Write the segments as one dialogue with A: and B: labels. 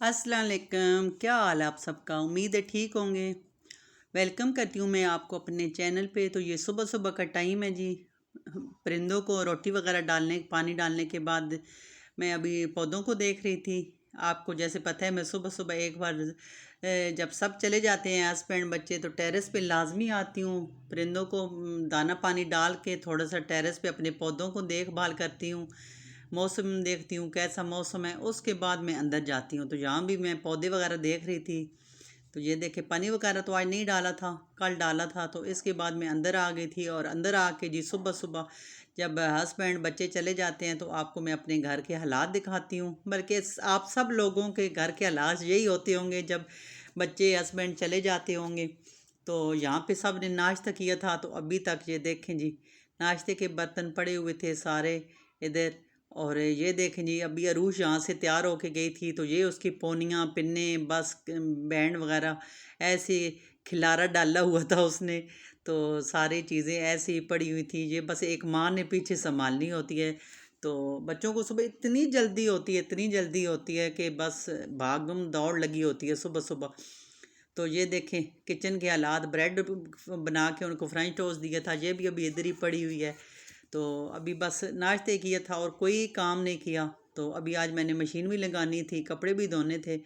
A: अस्सलाम वालेकुम, क्या हाल है आप सबका। उम्मीद है ठीक होंगे। वेलकम करती हूँ मैं आपको अपने चैनल पे। तो ये सुबह सुबह का टाइम है जी। परिंदों को रोटी वगैरह डालने पानी डालने के बाद मैं अभी पौधों को देख रही थी। आपको जैसे पता है मैं सुबह सुबह एक बार जब सब चले जाते हैं हस्बैंड बच्चे तो टेरेस पे लाजमी आती हूँ। परिंदों को दाना पानी डाल के थोड़ा सा टेरेस पे अपने पौधों को देखभाल करती हूँ। मौसम देखती हूँ कैसा मौसम है, उसके बाद मैं अंदर जाती हूँ। तो यहाँ भी मैं पौधे वगैरह देख रही थी। तो ये देखे पानी वगैरह तो आज नहीं डाला था, कल डाला था। तो इसके बाद मैं अंदर आ गई थी और अंदर आके जी सुबह सुबह जब हस्बैंड बच्चे चले जाते हैं तो आपको मैं अपने घर के हालात दिखाती हूँ। बल्कि आप सब लोगों के घर के हालात यही होते होंगे जब बच्चे हस्बैंड चले जाते होंगे। तो यहाँ पे सब ने नाश्ता किया था तो अभी तक ये देखें जी नाश्ते के बर्तन पड़े हुए थे सारे इधर। और ये देखें जी अभी अरूश यहाँ से तैयार होके गई थी तो ये उसकी पोनियाँ पिन्ने बस बैंड वगैरह ऐसे खिलारा डाला हुआ था उसने। तो सारी चीज़ें ऐसी ही पड़ी हुई थी, ये बस एक माँ ने पीछे संभालनी होती है। तो बच्चों को सुबह इतनी जल्दी होती है, इतनी जल्दी होती है कि बस भागम दौड़ लगी होती है सुबह सुबह। तो ये देखें किचन के हालात, ब्रेड बना के उनको फ्रेंच टोस्ट दिया था, ये भी अभी इधर ही पड़ी हुई है। तो अभी बस नाश्ते किया था और कोई काम नहीं किया। तो अभी आज मैंने मशीन भी लगानी थी, कपड़े भी धोने थे।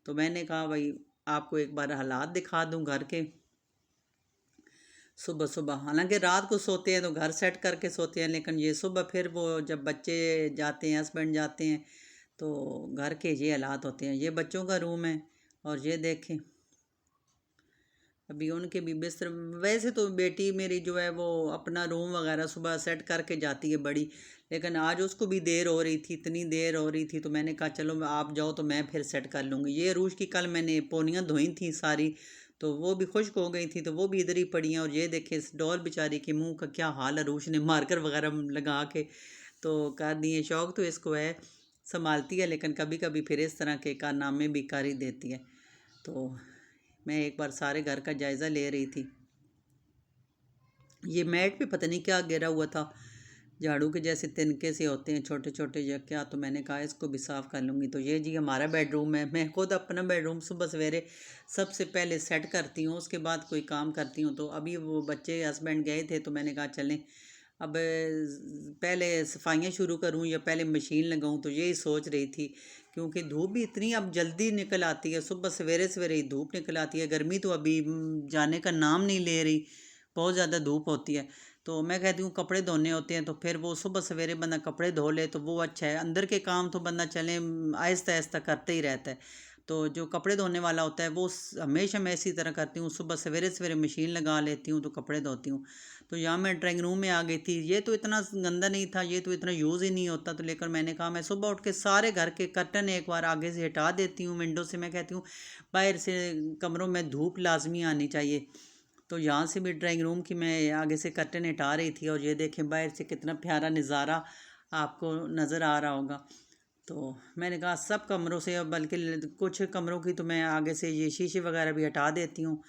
A: तो मैंने कहा भाई आपको एक बार हालात दिखा दूं घर के सुबह सुबह। हालांकि रात को सोते हैं तो घर सेट करके सोते हैं, लेकिन ये सुबह फिर वो जब बच्चे जाते हैं हस्बैंड जाते हैं तो घर के ये हालात होते हैं। ये बच्चों का रूम है और ये देखें अभी उनके भी बिस्तर। वैसे तो बेटी मेरी जो है वो अपना रूम वगैरह सुबह सेट करके जाती है बड़ी, लेकिन आज उसको भी देर हो रही थी, इतनी देर हो रही थी तो मैंने कहा चलो आप जाओ तो मैं फिर सेट कर लूँगी। ये अरूश की कल मैंने पोनियाँ धोई थी सारी, तो वो भी खुश्क हो गई थी तो वो भी इधर ही पड़ी हैं। और ये देखे इस डॉल बेचारी के मुंह का क्या हाल है, अरूश ने मार्कर वगैरह लगा के तो कर दिए। शौक तो इसको है, संभालती है, लेकिन कभी कभी फिर इस तरह के कारनामे भी कर ही देती है। तो मैं एक बार सारे घर का जायज़ा ले रही थी। ये मैट पे पता नहीं क्या गिरा हुआ था, झाड़ू के जैसे तिनके से होते हैं छोटे छोटे या क्या। तो मैंने कहा इसको भी साफ़ कर लूँगी। तो ये जी हमारा बेडरूम है। मैं खुद अपना बेडरूम सुबह सवेरे सबसे पहले सेट करती हूँ, उसके बाद कोई काम करती हूँ। तो अभी वो बच्चे हस्बैंड गए थे तो मैंने कहा चलें अब पहले सफाइयाँ शुरू करूँ या पहले मशीन लगाऊँ। तो यही सोच रही थी, क्योंकि धूप भी इतनी अब जल्दी निकल आती है, सुबह सवेरे सवेरे ही धूप निकल आती है। गर्मी तो अभी जाने का नाम नहीं ले रही, बहुत ज़्यादा धूप होती है। तो मैं कहती हूँ कपड़े धोने होते हैं तो फिर वो सुबह सवेरे बंदा कपड़े धो ले तो वो अच्छा है। अंदर के काम तो बंदा चले आहिस्ता आहिस्ता करते ही रहता है। तो जो कपड़े धोने वाला होता है वो हमेशा मैं इसी तरह करती हूँ, सुबह सवेरे सवेरे मशीन लगा लेती हूँ तो कपड़े धोती हूँ। तो यहाँ मैं ड्राइंग रूम में आ गई थी। ये तो इतना गंदा नहीं था, ये तो इतना यूज़ ही नहीं होता। तो लेकर मैंने कहा मैं सुबह उठ के सारे घर के कर्टन एक बार आगे से हटा देती हूँ, विंडो से। मैं कहती हूँ बाहर से कमरों में धूप लाजमी आनी चाहिए। तो यहाँ से भी ड्राइंग रूम की मैं आगे से कर्टन हटा रही थी और ये देखें बाहर से कितना प्यारा नज़ारा आपको नज़र आ रहा होगा। तो मैंने कहा सब कमरों से, बल्कि कुछ कमरों की तो मैं आगे से ये शीशे वगैरह भी हटा देती हूँ,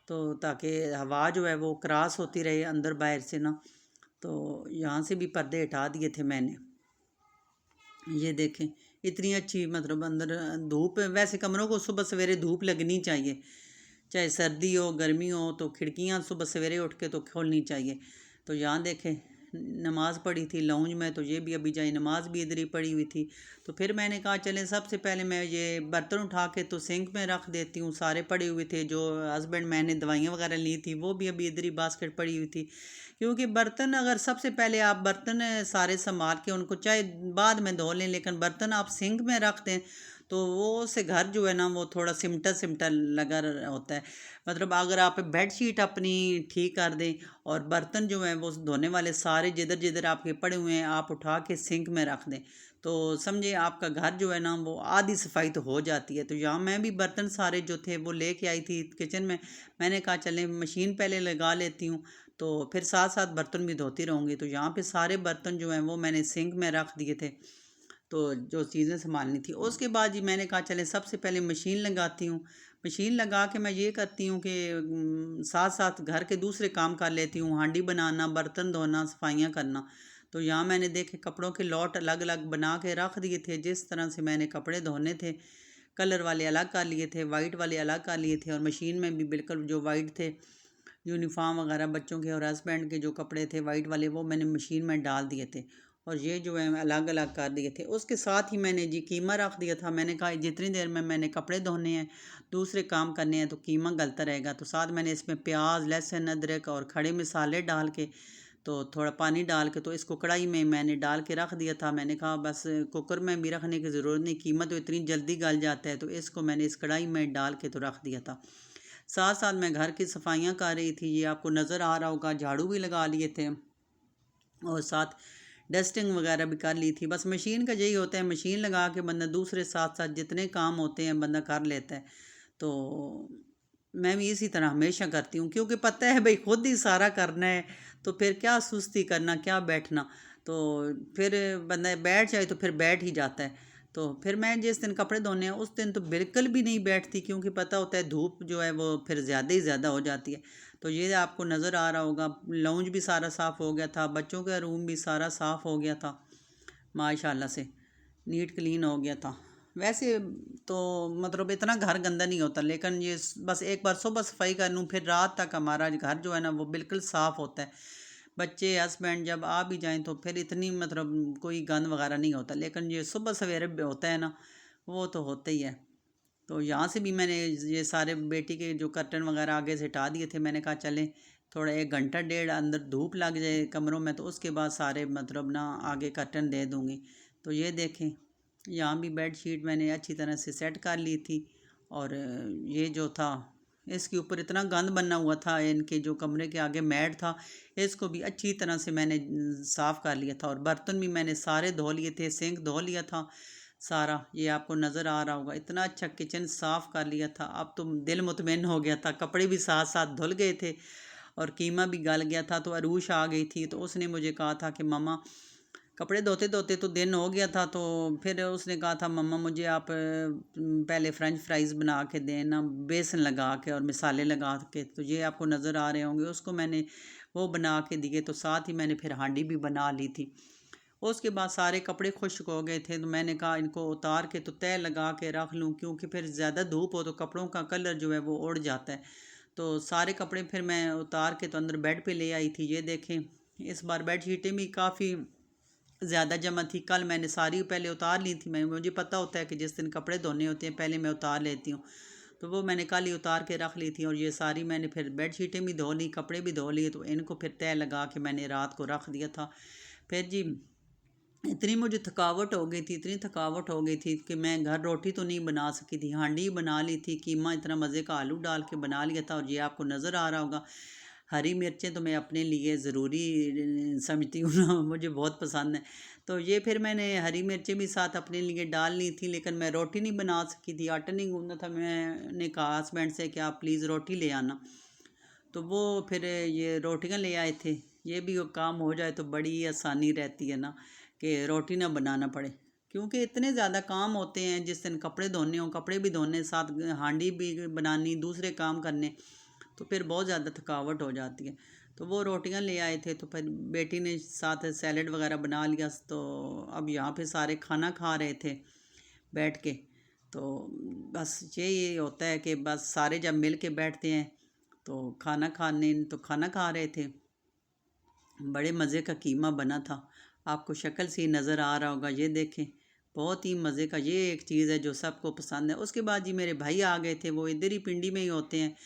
A: तो ताकि हवा जो है वो क्रॉस होती रहे अंदर बाहर से ना। तो यहाँ से भी पर्दे हटा दिए थे मैंने। ये देखें इतनी अच्छी मतलब अंदर धूप, वैसे कमरों को सुबह सवेरे धूप लगनी चाहिए, चाहे सर्दी हो गर्मी हो। तो खिड़कियाँ सुबह सवेरे उठ के तो खोलनी चाहिए। तो यहाँ देखें नमाज़ पढ़ी थी लाउंज में, तो ये भी अभी जाए नमाज भी इधर ही पड़ी हुई थी। तो फिर मैंने कहा चलें सबसे पहले मैं ये बर्तन उठा के तो सिंक में रख देती हूँ। सारे पड़े हुए थे जो हस्बैंड मैंने दवाइयाँ वगैरह ली थी वो भी अभी इधर ही बास्केट पड़ी हुई थी। क्योंकि बर्तन अगर सबसे पहले आप बर्तन सारे संभाल के उनको चाहे बाद में धो लें, लेकिन बर्तन आप सिंक में रख दें तो वो से घर जो है ना वो थोड़ा सिमटा सिमटा लगा होता है। मतलब अगर आप बेडशीट अपनी ठीक कर दें और बर्तन जो हैं वो धोने वाले सारे जिधर जिधर आपके पड़े हुए हैं आप उठा के सिंक में रख दें तो समझे आपका घर जो है ना वो आधी सफाई तो हो जाती है। तो यहाँ मैं भी बर्तन सारे जो थे वो लेके आई थी किचन में। मैंने कहा चलें मशीन पहले लगा लेती हूँ तो फिर साथ साथ बर्तन भी धोती रहूँगी। तो यहाँ पे सारे बर्तन जो हैं वो मैंने सिंक में रख दिए थे, तो जो चीज़ें संभालनी थी। उसके बाद जी मैंने कहा चले सबसे पहले मशीन लगाती हूँ। मशीन लगा के मैं ये करती हूँ कि साथ साथ घर के दूसरे काम कर लेती हूँ, हांडी बनाना, बर्तन धोना, सफाइयाँ करना। तो यहाँ मैंने देखे कपड़ों के लॉट अलग अलग बना के रख दिए थे, जिस तरह से मैंने कपड़े धोने थे कलर वाले अलग कर लिए थे, वाइट वाले अलग कर लिए थे, और मशीन में भी बिल्कुल जो वाइट थे यूनिफॉर्म वगैरह बच्चों के और हस्बैंड के जो कपड़े थे वाइट वाले वो मैंने मशीन में डाल दिए थे, और ये जो है अलग अलग कर दिए थे। उसके साथ ही मैंने जी कीमा रख दिया था। मैंने कहा जितनी देर में मैंने कपड़े धोने हैं, दूसरे काम करने हैं, तो कीमा गलता रहेगा। तो साथ मैंने इसमें प्याज, लहसुन, अदरक और खड़े मसाले डाल के, तो थोड़ा पानी डाल के, तो इसको कढ़ाई में मैंने डाल के रख दिया था। मैंने कहा बस कुकर में भी रखने की ज़रूरत नहीं, कीमा तो इतनी जल्दी गल जाता है, तो इसको मैंने इस कढ़ाई में डाल के तो रख दिया था। साथ साथ मैं घर की सफाइयाँ कर रही थी, ये आपको नज़र आ रहा होगा। झाड़ू भी लगा लिए थे और साथ डस्टिंग वगैरह भी कर ली थी। बस मशीन का यही होता है, मशीन लगा के बंदा दूसरे साथ साथ जितने काम होते हैं बंदा कर लेता है। तो मैं भी इसी तरह हमेशा करती हूँ, क्योंकि पता है भाई खुद ही सारा करना है, तो फिर क्या सुस्ती करना, क्या बैठना। तो फिर बंदा बैठ जाए तो फिर बैठ ही जाता है। तो फिर मैं जिस दिन कपड़े धोने हैं उस दिन तो बिल्कुल भी नहीं बैठती, क्योंकि पता होता है धूप जो है वो फिर ज़्यादा ही ज़्यादा हो जाती है। तो ये आपको नज़र आ रहा होगा, लाउंज भी सारा साफ़ हो गया था, बच्चों का रूम भी सारा साफ़ हो गया था, माशाल्लाह से नीट क्लीन हो गया था। वैसे तो मतलब इतना घर गंदा नहीं होता, लेकिन ये बस एक बार सुबह सफाई कर लूँ फिर रात तक हमारा घर जो है ना वो बिल्कुल साफ़ होता है। बच्चे, हस्बैंड जब आ भी जाएं तो फिर इतनी मतलब कोई गंद वगैरह नहीं होता, लेकिन ये सुबह सवेरे होता है ना, वो तो होता ही है। तो यहाँ से भी मैंने ये सारे बेटी के जो कर्टन वगैरह आगे से हटा दिए थे। मैंने कहा चलें थोड़ा 1 घंटा डेढ़ अंदर धूप लग जाए कमरों में, तो उसके बाद सारे मतलब ना आगे कर्टन दे दूँगी। तो ये देखें, यहाँ भी बेड शीट मैंने अच्छी तरह से सेट कर ली थी, और ये जो था इसके ऊपर इतना गंद बना हुआ था, इनके जो कमरे के आगे मैट था इसको भी अच्छी तरह से मैंने साफ़ कर लिया था, और बर्तन भी मैंने सारे धो लिए थे, सिंक धो लिया था सारा। ये आपको नज़र आ रहा होगा, इतना अच्छा किचन साफ़ कर लिया था। अब तो दिल मुतमईन हो गया था, कपड़े भी साथ साथ धुल गए थे और कीमा भी गल गया था। तो अरूश आ गई थी, तो उसने मुझे कहा था कि मम्मा, कपड़े धोते धोते तो दिन हो गया था, तो फिर उसने कहा था मम्मा मुझे आप पहले फ्रेंच फ्राइज़ बना के देना, बेसन लगा के और मसाले लगा के। तो ये आपको नज़र आ रहे होंगे, उसको मैंने वो बना के दिए। तो साथ ही मैंने फिर हांडी भी बना ली थी। उसके बाद सारे कपड़े खुश्क हो गए थे, तो मैंने कहा इनको उतार के तो तह लगा के रख लूँ, क्योंकि फिर ज़्यादा धूप हो तो कपड़ों का कलर जो है वो उड़ जाता है। तो सारे कपड़े फिर मैं उतार के तो अंदर बेड पे ले आई थी। ये देखें, इस बार बेड शीटें भी काफ़ी ज़्यादा जमा थी। कल मैंने सारी पहले उतार ली थी। मुझे पता होता है कि जिस दिन कपड़े धोने होते हैं पहले मैं उतार लेती हूँ, तो वो मैंने कल ही उतार के रख ली थी। और ये सारी मैंने फिर बेड शीटें भी धो ली, कपड़े भी धो लिए, तो इनको फिर तह लगा के मैंने रात को रख दिया था। फिर जी इतनी मुझे थकावट हो गई थी, इतनी थकावट हो गई थी कि मैं घर रोटी तो नहीं बना सकी थी, हांडी बना ली थी, कीमा इतना मज़े का आलू डाल के बना लिया था। और ये आपको नज़र आ रहा होगा, हरी मिर्चें तो मैं अपने लिए ज़रूरी समझती हूँ ना, मुझे बहुत पसंद है। तो ये फिर मैंने हरी मिर्चें भी साथ अपने लिए डाल ली थी, लेकिन मैं रोटी नहीं बना सकी थी, आटा नहीं गूंदना था। मैंने कहा हस्बैंड से कि आप प्लीज़ रोटी ले आना, तो वो फिर ये रोटियां ले आए थे। ये भी वो काम हो जाए तो बड़ी आसानी रहती है ना, कि रोटी ना बनाना पड़े, क्योंकि इतने ज़्यादा काम होते हैं। जिस दिन कपड़े धोने हो, कपड़े भी धोने, साथ हांडी भी बनानी, दूसरे काम करने, तो फिर बहुत ज़्यादा थकावट हो जाती है। तो वो रोटियां ले आए थे, तो फिर बेटी ने साथ सैलड वगैरह बना लिया। तो अब यहाँ पे सारे खाना खा रहे थे बैठ के। तो बस यही होता है कि बस सारे जब मिल के बैठते हैं तो खाना खा रहे थे। बड़े मज़े का कीमा बना था, आपको शक्ल से ही नज़र आ रहा होगा। ये देखें, बहुत ही मज़े का, ये एक चीज़ है जो सबको पसंद है। उसके बाद जी मेरे भाई आ गए थे, वो इधर ही पिंडी में ही होते हैं।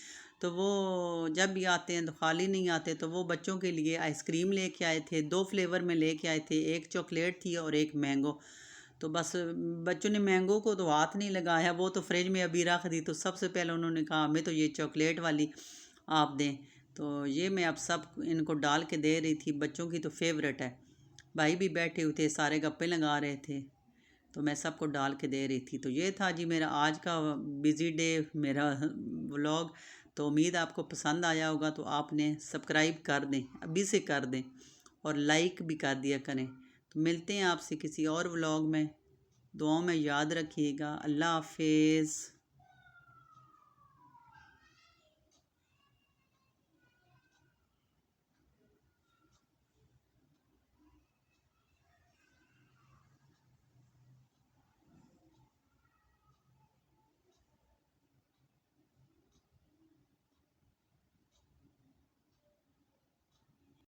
A: तो वो जब भी आते हैं तो खाली नहीं आते, तो वो बच्चों के लिए आइसक्रीम लेके आए थे, 2 फ्लेवर में लेके आए थे, एक चॉकलेट थी और एक मैंगो। तो बस बच्चों ने मैंगो को तो हाथ नहीं लगाया, वो तो फ्रिज में अभी रख दी। तो सबसे पहले उन्होंने कहा हमें तो ये चॉकलेट वाली आप दें। तो ये मैं अब सब इनको डाल के दे रही थी, बच्चों की तो फेवरेट है। भाई भी बैठे हुए थे, सारे गप्पे लगा रहे थे, तो मैं सबको डाल के दे रही थी। तो ये था जी मेरा आज का बिज़ी डे, मेरा व्लॉग। तो उम्मीद आपको पसंद आया होगा। तो आपने सब्सक्राइब कर दें, अभी से कर दें, और लाइक भी कर दिया करें। तो मिलते हैं आपसे किसी और व्लॉग में। दुआओं में याद रखिएगा। अल्लाह हाफिज़।